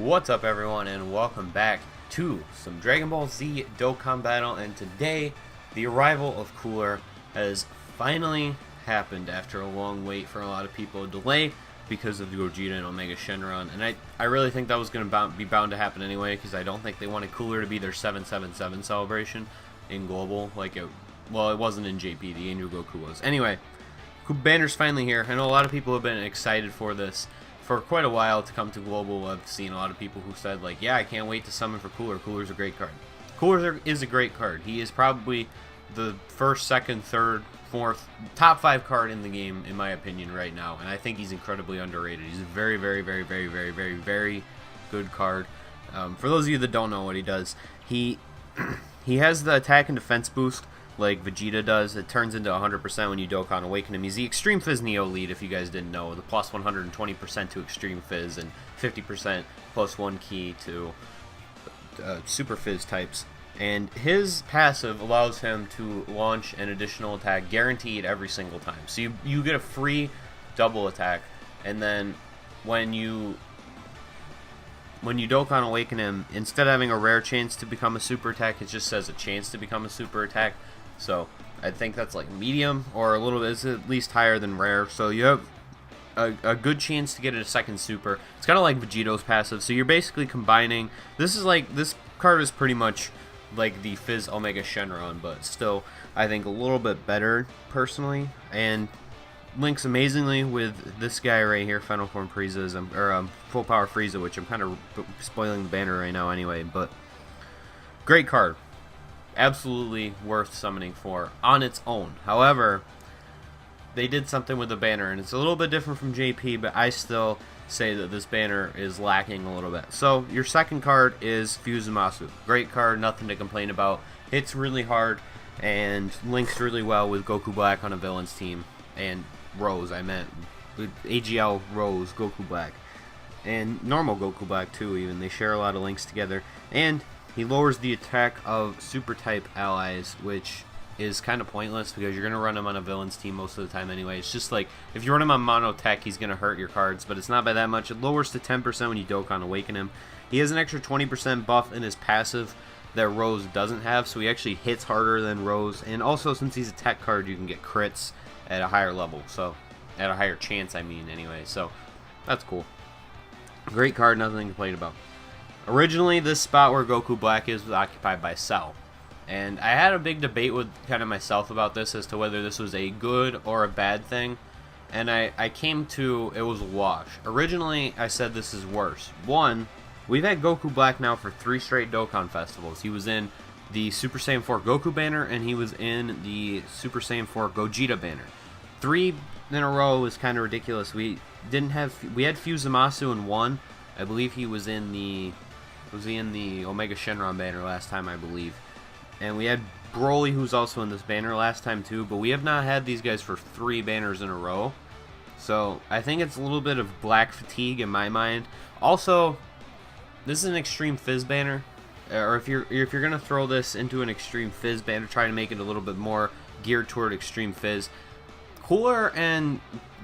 What's up everyone, and welcome back to some Dragon Ball Z Dokkan battle. And today the arrival of Cooler has finally happened after a long wait for a lot of people, a delay because of the Gogeta and Omega Shenron. And I really think that was going to be bound to happen anyway, because I don't think they wanted Cooler to be their 777 celebration in Global like it wasn't in JP. The Angel Goku was. Anyway, Banner's finally here. I know a lot of people have been excited for this for quite a while to come to Global. I've seen a lot of people who said, like, yeah, I can't wait to summon for Cooler. Cooler's a great card. Cooler is a great card. He is probably the first, second, third, fourth, top 5 card in the game, in my opinion, right now. And I think he's incredibly underrated. He's a very, very, very, very, very, very, very good card. For those of you that don't know what he does, he has the attack and defense boost like Vegeta does. It turns into 100% when you Dokkan Awaken him. He's the Extreme Fizz Neo lead, if you guys didn't know. The plus 120% to Extreme Fizz and 50% plus 1 key to Super Fizz types. And his passive allows him to launch an additional attack guaranteed every single time. So you get a free double attack, and then when you Dokkan Awaken him, instead of having a rare chance to become a super attack, it just says a chance to become a super attack. So I think that's like medium, or a little bit, it's at least higher than rare. So you have a good chance to get a second super. It's kind of like Vegito's passive. So you're basically combining. This card is pretty much like the Fizz Omega Shenron, but still I think a little bit better personally, and links amazingly with this guy right here, Final Form Frieza, or Full Power Frieza, which I'm kind of spoiling the banner right now anyway. But great card. Absolutely worth summoning for on its own. However, they did something with the banner, and it's a little bit different from JP, but I still say that this banner is lacking a little bit. So your second card is Fuzumasu. Great card, nothing to complain about. Hits really hard and links really well with Goku Black on a villain's team, and Rose, I meant with AGL Rose, Goku Black, and normal Goku Black too. Even they share a lot of links together. And he lowers the attack of super type allies, which is kind of pointless because you're going to run him on a villain's team most of the time anyway. It's just like, if you run him on mono tech, he's going to hurt your cards, but it's not by that much. It lowers to 10% when you Dokkan Awaken him. He has an extra 20% buff in his passive that Rose doesn't have, so he actually hits harder than Rose. And also, since he's a tech card, you can get crits at a higher level, so at a higher chance, I mean, anyway. So that's cool. Great card, nothing to complain about. Originally, this spot where Goku Black is was occupied by Cell, and I had a big debate with kind of myself about this as to whether this was a good or a bad thing, and I came to it was a wash. Originally, I said this is worse. One, we've had Goku Black now for 3 straight Dokkan festivals. He was in the Super Saiyan 4 Goku banner, and he was in the Super Saiyan 4 Gogeta banner. 3 in a row is kind of ridiculous. We had Fuzumasu in 1. I believe he was in the Omega Shenron banner last time, I believe. And we had Broly, who's also in this banner last time too, but we have not had these guys for 3 banners in a row. So I think it's a little bit of black fatigue in my mind. Also, this is an Extreme Fizz banner, or if you're gonna throw this into an Extreme Fizz banner, try to make it a little bit more geared toward Extreme Fizz. Cooler and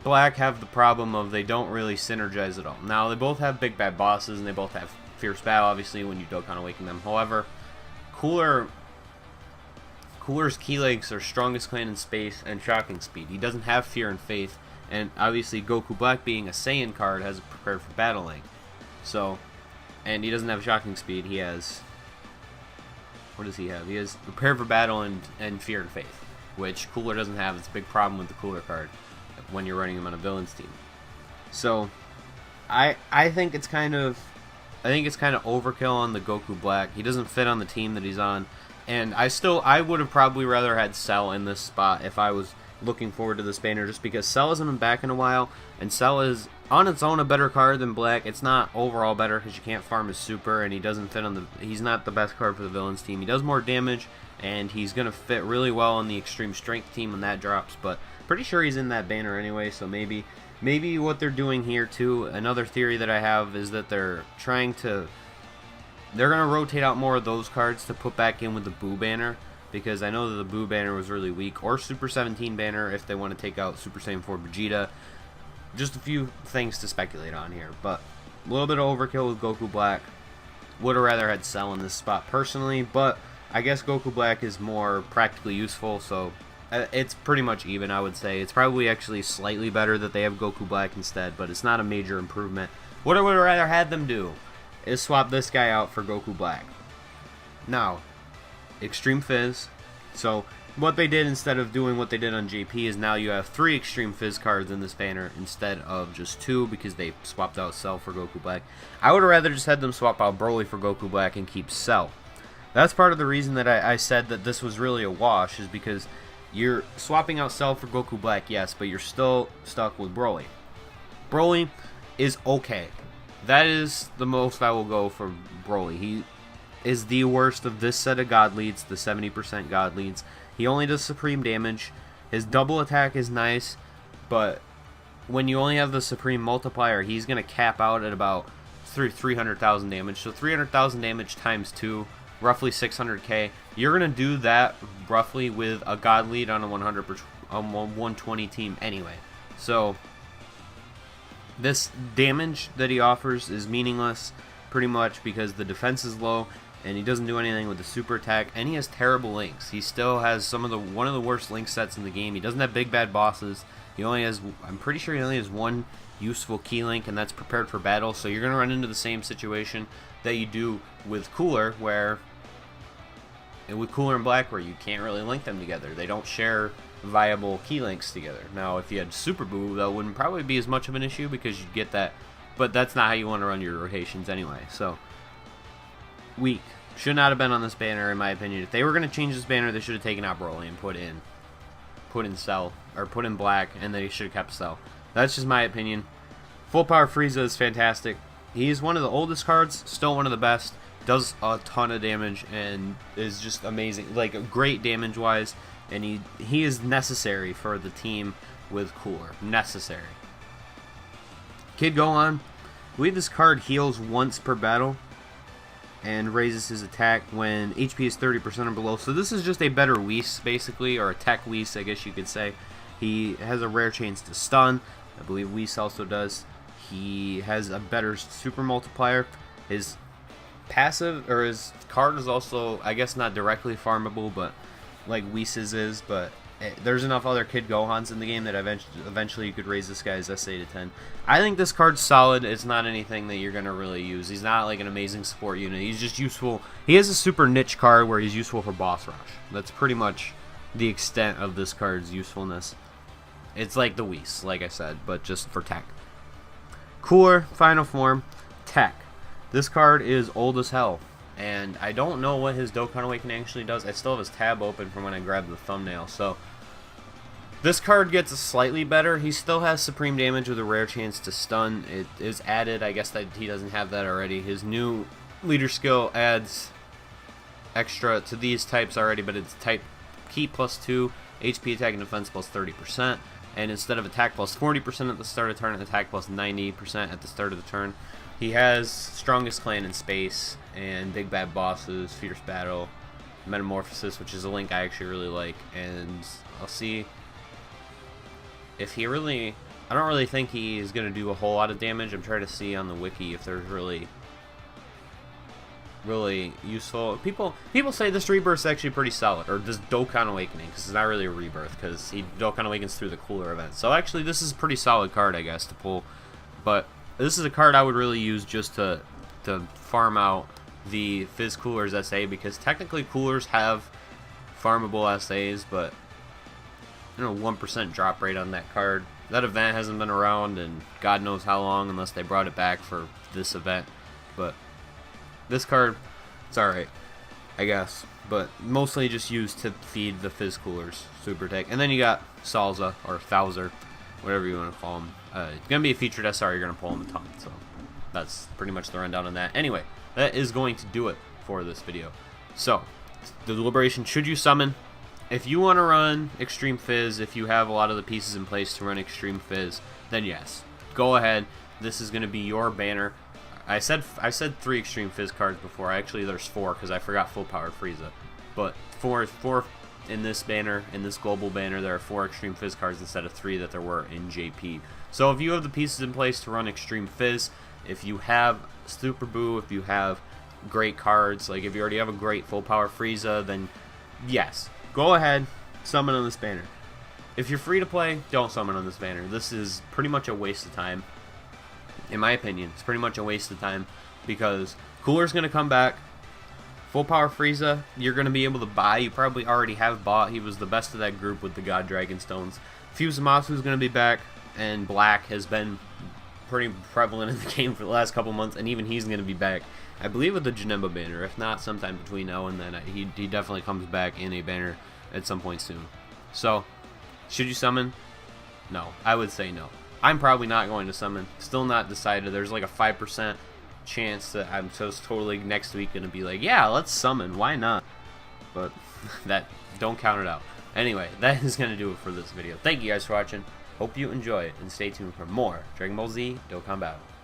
Black have the problem of they don't really synergize at all. Now, they both have big bad bosses, and they both have fierce battle, obviously, when you Dokkan Awaken them. However, Cooler's key legs are Strongest Clan in Space and Shocking Speed. He doesn't have Fear and Faith, and obviously Goku Black, being a Saiyan card, has a Prepared for Battle link. So, and he doesn't have Shocking Speed. He has, what does he have? He has Prepared for Battle and Fear and Faith, which Cooler doesn't have. It's a big problem with the Cooler card when you're running him on a villain's team. So, I think it's kind of overkill on the Goku Black. He doesn't fit on the team that he's on, and I would have probably rather had Cell in this spot if I was looking forward to this banner, just because Cell hasn't been back in a while, and Cell is on its own a better card than Black. It's not overall better because you can't farm his super, and he doesn't fit on he's not the best card for the villains team. He does more damage, and he's gonna fit really well on the Extreme Strength team when that drops, but pretty sure he's in that banner anyway, so maybe what they're doing here too, another theory that I have, is that they're going to rotate out more of those cards to put back in with the Boo banner, because I know that the Boo banner was really weak, or Super 17 banner if they want to take out Super Saiyan 4 Vegeta. Just a few things to speculate on here, but A little bit of overkill with Goku Black. Would have rather had Cell in this spot personally, but I guess Goku Black is more practically useful, so it's pretty much even, I would say. It's probably actually slightly better that they have Goku Black instead, but it's not a major improvement. What I would have rather had them do is swap this guy out for Goku Black. Now, Extreme Fizz. So, what they did instead of doing what they did on JP is now you have 3 Extreme Fizz cards in this banner instead of just 2 because they swapped out Cell for Goku Black. I would have rather just had them swap out Broly for Goku Black and keep Cell. That's part of the reason that I said that this was really a wash, is because you're swapping out Cell for Goku Black, yes, but you're still stuck with Broly. Broly is okay. That is the most I will go for Broly. He is the worst of this set of God Leads, the 70% God Leads. He only does supreme damage. His double attack is nice, but when you only have the supreme multiplier, he's going to cap out at about 300,000 damage. So 300,000 damage times 2, roughly 600k. You're going to do that roughly with a God Lead on a 120 team anyway. So this damage that he offers is meaningless pretty much because the defense is low and he doesn't do anything with the super attack, and he has terrible links. He still has one of the worst link sets in the game. He doesn't have big bad bosses. He only has, I'm pretty sure he only has one useful key link, and that's prepared for battle. So you're going to run into the same situation that you do with Cooler, with Cooler and Black, where you can't really link them together. They don't share viable key links together. Now, if you had Super Boo, that wouldn't probably be as much of an issue because you'd get that, but that's not how you want to run your rotations anyway. So, weak. Should not have been on this banner, in my opinion. If they were going to change this banner, they should have taken out Broly and put in Cell, or put in Black, and they should have kept Cell. That's just my opinion. Full Power Frieza is fantastic. He's one of the oldest cards, still one of the best. Does a ton of damage and is just amazing, like great damage wise, and he is necessary for the team with Cooler. Necessary. Kid Gohan, I believe this card heals once per battle and raises his attack when HP is 30% or below. So this is just a better Whis, basically, or a tech Whis, I guess you could say. He has a rare chance to stun. I believe Whis also does. He has a better super multiplier. His passive, or his card is also, I guess, not directly farmable, but like Whis's is, but there's enough other Kid Gohans in the game that eventually you could raise this guy's SA to 10. I think this card's solid. It's not anything that you're going to really use. He's not like an amazing support unit. He's just useful. He has a super niche card where he's useful for boss rush. That's pretty much the extent of this card's usefulness. It's like the Whis, like I said, but just for tech. Cooler, final form, tech. This card is old as hell, and I don't know what his Dokkan Awakening actually does. I still have his tab open from when I grabbed the thumbnail, so this card gets slightly better. He still has supreme damage with a rare chance to stun. It is added. I guess that he doesn't have that already. His new leader skill adds extra to these types already, but it's type Ki plus 2, HP attack and defense plus 30%, and instead of attack plus 40% at the start of the turn, attack plus 90% at the start of the turn. He has Strongest Clan in Space, and Big Bad Bosses, Fierce Battle, Metamorphosis, which is a link I actually really like, and I'll see if he really... I don't really think he is going to do a whole lot of damage. I'm trying to see on the wiki if there's really useful. People say this Rebirth is actually pretty solid, or this Dokkan Awakening, because it's not really a Rebirth, because he Dokkan Awakens through the Cooler event. So actually this is a pretty solid card, I guess, to pull, but this is a card I would really use just to farm out the Fizz Coolers SA, because technically Coolers have farmable SAs, but 1% drop rate on that card. That event hasn't been around and God knows how long, unless they brought it back for this event. But this card, it's alright, I guess, but mostly just used to feed the Fizz Coolers super tech. And then you got Salza, or Thouser, whatever you want to call him. It's going to be a featured SR, you're going to pull him a ton, so that's pretty much the rundown on that. Anyway, that is going to do it for this video. So, the Deliberation, should you summon? If you want to run Extreme Fizz, if you have a lot of the pieces in place to run Extreme Fizz, then yes, go ahead. This is going to be your banner. I said 3 Extreme Fizz cards before. Actually, there's 4 because I forgot Full Power Frieza. But 4 in this banner, in this global banner, there are 4 Extreme Fizz cards instead of 3 that there were in JP. So if you have the pieces in place to run Extreme Fizz, If you have Super Boo, if you have great cards, like if you already have a great full power Frieza, then yes, go ahead, summon on this banner. If you're free to play, don't summon on this banner. This is pretty much a waste of time. In my opinion, it's pretty much a waste of time because Cooler's going to come back. Full power Frieza, you're going to be able to buy. You probably already have bought. He was the best of that group with the God Dragon Stones. Fusumasu's going to be back, and Black has been pretty prevalent in the game for the last couple months, and even he's going to be back, I believe, with the Janemba banner. If not, sometime between now and then, he definitely comes back in a banner at some point soon. So, should you summon? No. I would say no. I'm probably not going to summon. Still not decided. There's like a 5% chance that I'm just totally next week going to be like, yeah, let's summon. Why not? But don't count it out. Anyway, that is going to do it for this video. Thank you guys for watching. Hope you enjoy it, and stay tuned for more Dragon Ball Z Dokkan Battle.